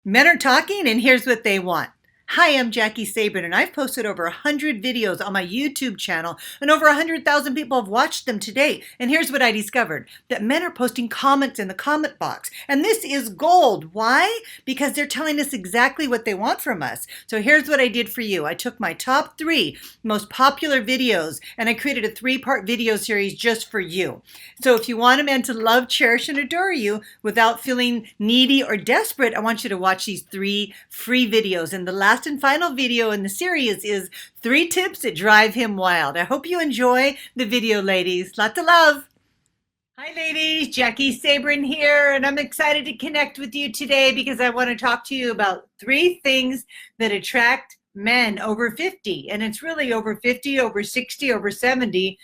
Men are talking, and here's what they want. Hi, I'm Jaki Sabourin, and I've posted over 100 videos on my YouTube channel, and over 100,000 people have watched them to date. And here's what I discovered, that men are posting comments in the comment box. And this is gold. Why? Because they're telling us exactly what they want from us. So here's what I did for you. I took my top 3 most popular videos, and I created a 3-part video series just for you. So if you want a man to love, cherish, and adore you without feeling needy or desperate, I want you to watch these 3 free videos. And the last and final video in the series is 3 tips that drive him wild. I hope you enjoy the video, ladies. Lots of love. Hi, ladies. Jaki Sabourin here, and I'm excited to connect with you today because I want to talk to you about 3 things that attract men over 50. And it's really over 50, over 60, over 70,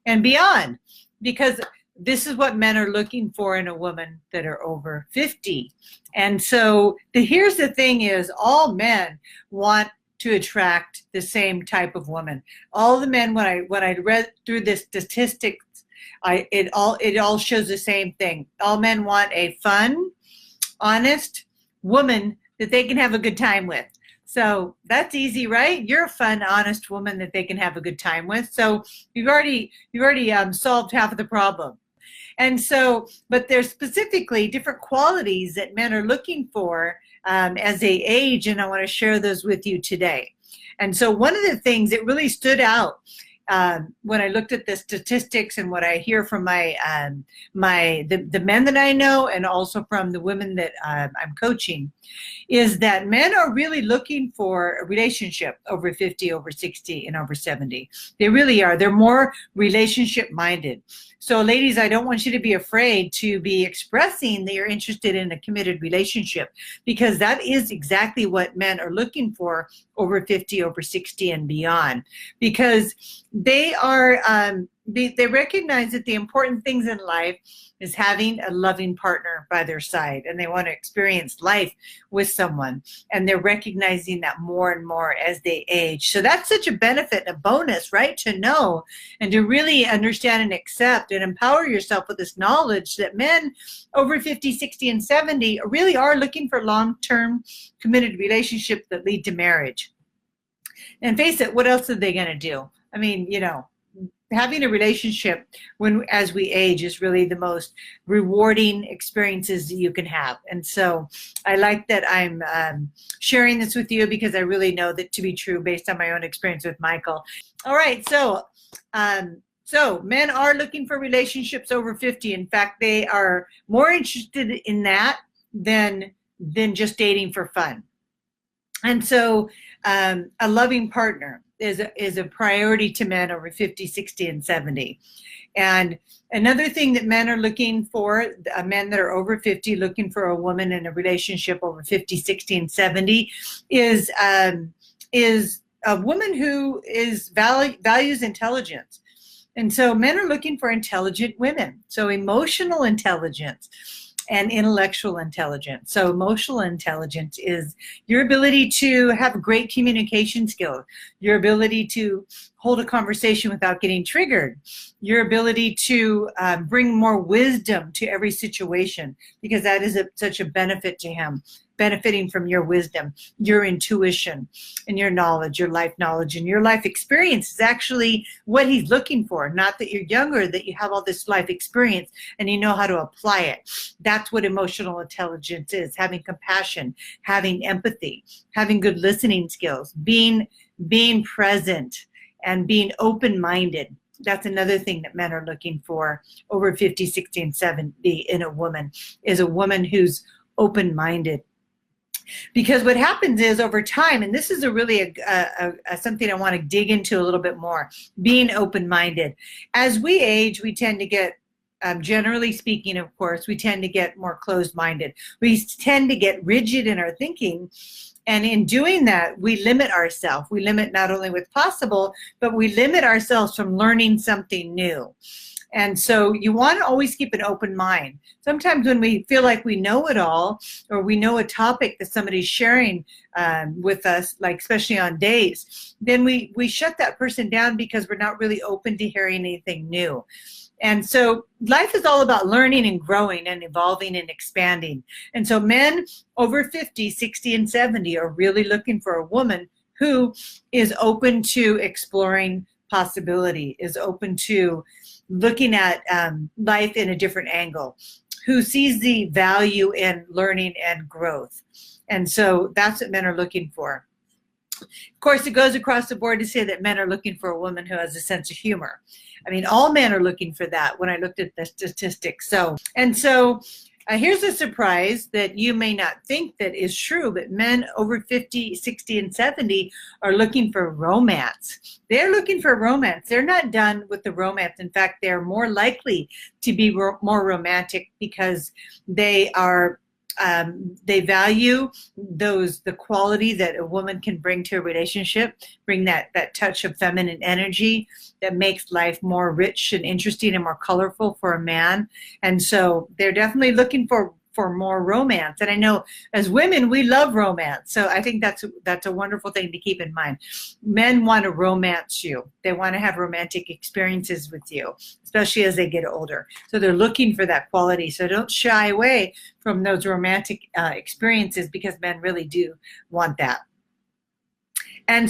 and beyond. Because this is what men are looking for in a woman that are over 50. And so here's the thing is, all men want to attract the same type of woman. All the men, when I read through the statistics, it all shows the same thing. All men want a fun, honest woman that they can have a good time with. So that's easy, right? You're a fun, honest woman that they can have a good time with. So you've already solved half of the problem. And so, but there's specifically different qualities that men are looking for as they age, and I want to share those with you today. And so one of the things that really stood out when I looked at the statistics and what I hear from the men that I know, and also from the women that I'm coaching, is that men are really looking for a relationship over 50, over 60, and over 70. They really are. They're more relationship minded. So ladies, I don't want you to be afraid to be expressing that you're interested in a committed relationship, because that is exactly what men are looking for over 50, over 60, and beyond. Because they are, they recognize that the important things in life is having a loving partner by their side, and they want to experience life with someone, and they're recognizing that more and more as they age. So that's such a benefit and a bonus, right? To know and to really understand and accept and empower yourself with this knowledge that men over 50, 60, and 70 really are looking for long-term committed relationships that lead to marriage. And face it, what else are they going to do? I mean, you know, having a relationship as we age is really the most rewarding experiences that you can have. And so I like that I'm sharing this with you, because I really know that to be true based on my own experience with Michael. All right, so men are looking for relationships over 50. In fact, they are more interested in that than just dating for fun. And so a loving partner is a priority to men over 50, 60, and 70. And another thing that men are looking for, men that are over 50 looking for a woman in a relationship over 50, 60, and 70, is a woman who values intelligence. And so men are looking for intelligent women. So emotional intelligence and intellectual intelligence. So emotional intelligence is your ability to have great communication skills, your ability to hold a conversation without getting triggered, your ability to bring more wisdom to every situation, because that is such a benefit to him, benefiting from your wisdom, your intuition, and your knowledge, your life knowledge, and your life experience is actually what he's looking for. Not that you're younger, that you have all this life experience and you know how to apply it. That's what emotional intelligence is: having compassion, having empathy, having good listening skills, being present, and being open-minded. That's another thing that men are looking for over 50, 60, and 70 in a woman, is a woman who's open-minded. Because what happens is, over time, and this is something I want to dig into a little bit more, being open-minded. As we age, we tend to get, generally speaking, of course, we tend to get more closed-minded. We tend to get rigid in our thinking. And in doing that, we limit ourselves. We limit not only what's possible, but we limit ourselves from learning something new. And so you want to always keep an open mind. Sometimes when we feel like we know it all, or we know a topic that somebody's sharing with us, like especially on dates, then we shut that person down because we're not really open to hearing anything new. And so life is all about learning and growing and evolving and expanding. And so men over 50, 60, and 70 are really looking for a woman who is open to exploring possibility, is open to looking at life in a different angle, who sees the value in learning and growth. And so that's what men are looking for. Of course, it goes across the board to say that men are looking for a woman who has a sense of humor. I mean, all men are looking for that when I looked at the statistics. So here's a surprise that you may not think that is true, but men over 50, 60, and 70 are looking for romance. They're looking for romance. They're not done with the romance. In fact, they're more likely to be more romantic because they are they value the quality that a woman can bring to a relationship, bring that touch of feminine energy that makes life more rich and interesting and more colorful for a man. And so they're definitely looking for more romance. And I know as women, we love romance. So I think that's a wonderful thing to keep in mind. Men want to romance you. They want to have romantic experiences with you, especially as they get older. So they're looking for that quality. So don't shy away from those romantic experiences, because men really do want that. And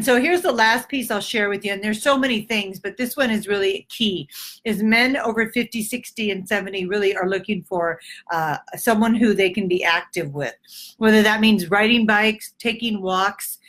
so here's the last piece I'll share with you. And there's so many things, but this one is really key, is men over 50, 60, and 70 really are looking for someone who they can be active with, whether that means riding bikes, taking walks,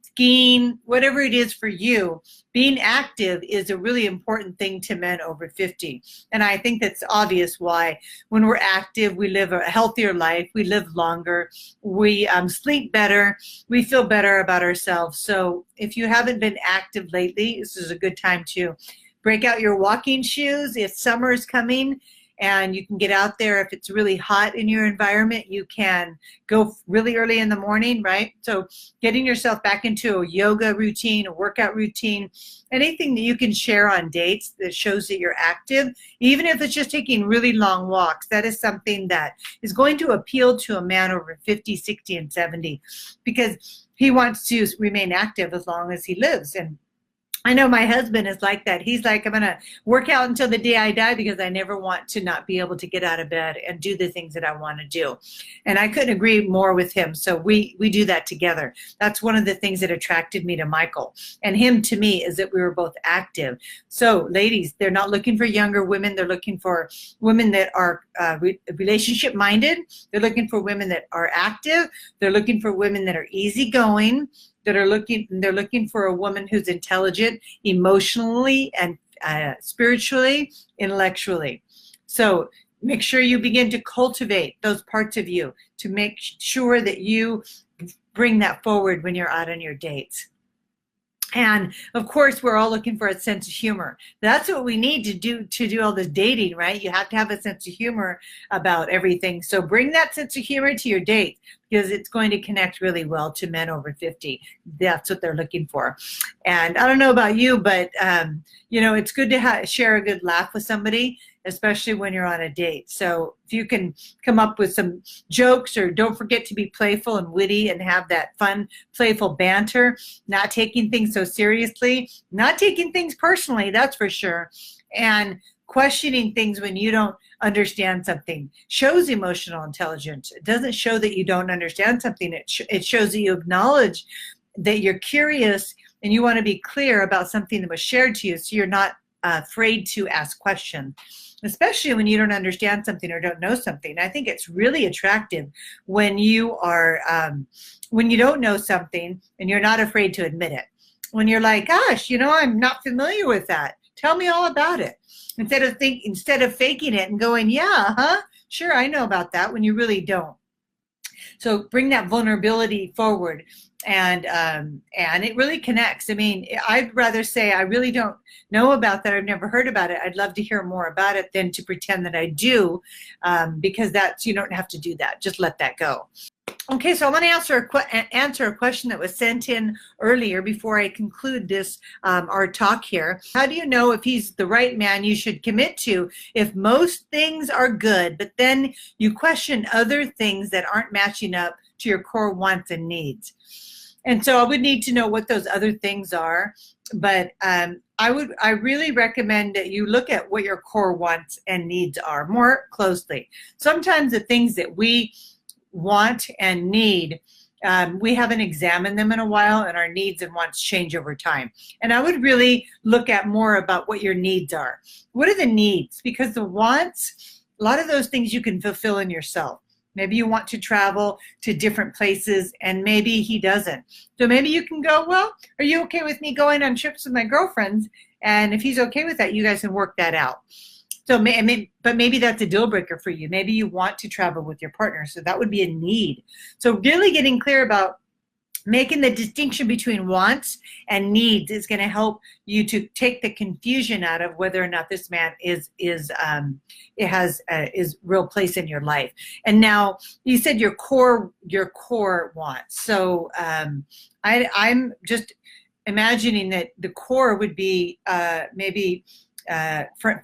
skiing, whatever it is for you. Being active is a really important thing to men over 50. And I think that's obvious why. When we're active, we live a healthier life, we live longer, we sleep better, we feel better about ourselves. So if you haven't been active lately, this is a good time to break out your walking shoes. If summer is coming, and you can get out there. If it's really hot in your environment, you can go really early in the morning, right? So getting yourself back into a yoga routine, a workout routine, anything that you can share on dates that shows that you're active, even if it's just taking really long walks, that is something that is going to appeal to a man over 50, 60, and 70, because he wants to remain active as long as he lives. And I know my husband is like that. He's like, I'm going to work out until the day I die because I never want to not be able to get out of bed and do the things that I want to do. And I couldn't agree more with him. So we do that together. That's one of the things that attracted me to Michael and him to me, is that we were both active. So ladies, they're not looking for younger women. They're looking for women that are relationship minded. They're looking for women that are active. They're looking for women that are easygoing. They're looking for a woman who's intelligent emotionally and spiritually, intellectually. So make sure you begin to cultivate those parts of you to make sure that you bring that forward when you're out on your dates. And of course, we're all looking for a sense of humor. That's what we need to do all this dating, right? You have to have a sense of humor about everything. So bring that sense of humor to your date, because it's going to connect really well to men over 50. That's what they're looking for. And I don't know about you, but it's good to share a good laugh with somebody, especially when you're on a date. So if you can come up with some jokes, or don't forget to be playful and witty and have that fun, playful banter, not taking things so seriously, not taking things personally, that's for sure, and questioning things when you don't understand something shows emotional intelligence. It doesn't show that you don't understand something. It shows that you acknowledge that you're curious and you want to be clear about something that was shared to you, so you're not afraid to ask questions, especially when you don't understand something or don't know something. I think it's really attractive when you are when you don't know something and you're not afraid to admit it. When you're like, gosh, I'm not familiar with that. Tell me all about it. Instead of faking it and going, yeah, sure, I know about that, when you really don't. So bring that vulnerability forward, and it really connects. I mean, I'd rather say I really don't know about that, I've never heard about it. I'd love to hear more about it than to pretend that I do, because you don't have to do that. Just let that go. Okay, so I want to answer a question that was sent in earlier before I conclude this our talk here. How do you know if he's the right man you should commit to if most things are good, but then you question other things that aren't matching up to your core wants and needs? And so I would need to know what those other things are. But I really recommend that you look at what your core wants and needs are more closely. Sometimes the things that we want and need, we haven't examined them in a while, and our needs and wants change over time. And I would really look at more about what your needs are. What are the needs? Because the wants, a lot of those things you can fulfill in yourself. Maybe you want to travel to different places, and maybe he doesn't. So maybe you can go, well, are you okay with me going on trips with my girlfriends? And if he's okay with that, you guys can work that out. So, but maybe that's a deal breaker for you. Maybe you want to travel with your partner, so that would be a need. So really getting clear about making the distinction between wants and needs is going to help you to take the confusion out of whether or not this man is real place in your life. And now you said your core wants. So I'm just imagining that the core would be maybe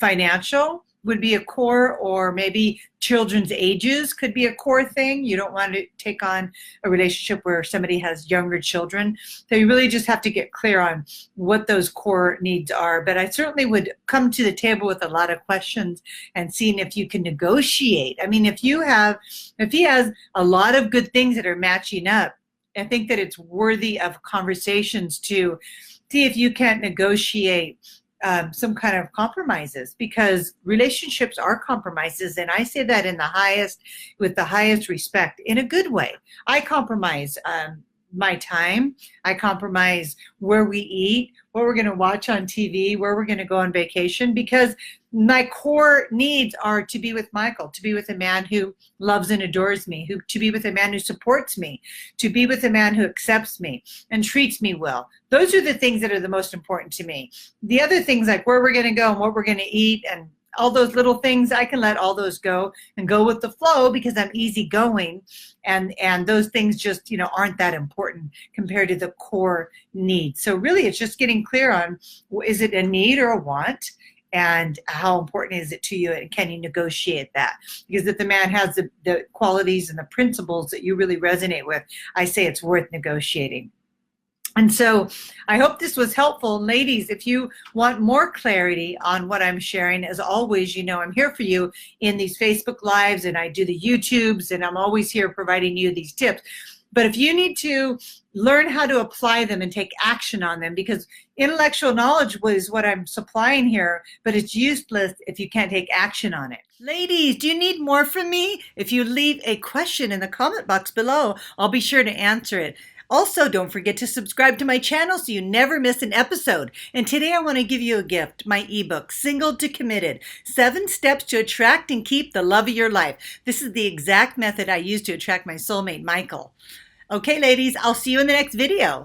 financial would be a core, or maybe children's ages could be a core thing. You don't want to take on a relationship where somebody has younger children. So you really just have to get clear on what those core needs are. But I certainly would come to the table with a lot of questions and seeing if you can negotiate. I mean, if he has a lot of good things that are matching up, I think that it's worthy of conversations to see if you can't negotiate some kind of compromises, because relationships are compromises. And I say that with the highest respect, in a good way. I compromise my time. I compromise where we eat, what we're going to watch on TV, where we're going to go on vacation, because my core needs are to be with Michael, to be with a man who loves and adores me, to be with a man who supports me, to be with a man who accepts me and treats me well. Those are the things that are the most important to me. The other things, like where we're going to go and what we're going to eat and all those little things, I can let all those go and go with the flow because I'm easygoing, and those things just aren't that important compared to the core needs. So really, it's just getting clear on, is it a need or a want, and how important is it to you, and can you negotiate that? Because if the man has the qualities and the principles that you really resonate with, I say it's worth negotiating. And so I hope this was helpful. Ladies, if you want more clarity on what I'm sharing, as always, I'm here for you in these Facebook Lives, and I do the YouTubes, and I'm always here providing you these tips. But if you need to learn how to apply them and take action on them, because intellectual knowledge was what I'm supplying here, but it's useless if you can't take action on it. Ladies, do you need more from me? If you leave a question in the comment box below, I'll be sure to answer it. Also, don't forget to subscribe to my channel so you never miss an episode. And today I want to give you a gift, my ebook, Single to Committed, 7 Steps to Attract and Keep the Love of Your Life. This is the exact method I use to attract my soulmate, Michael. Okay, ladies, I'll see you in the next video.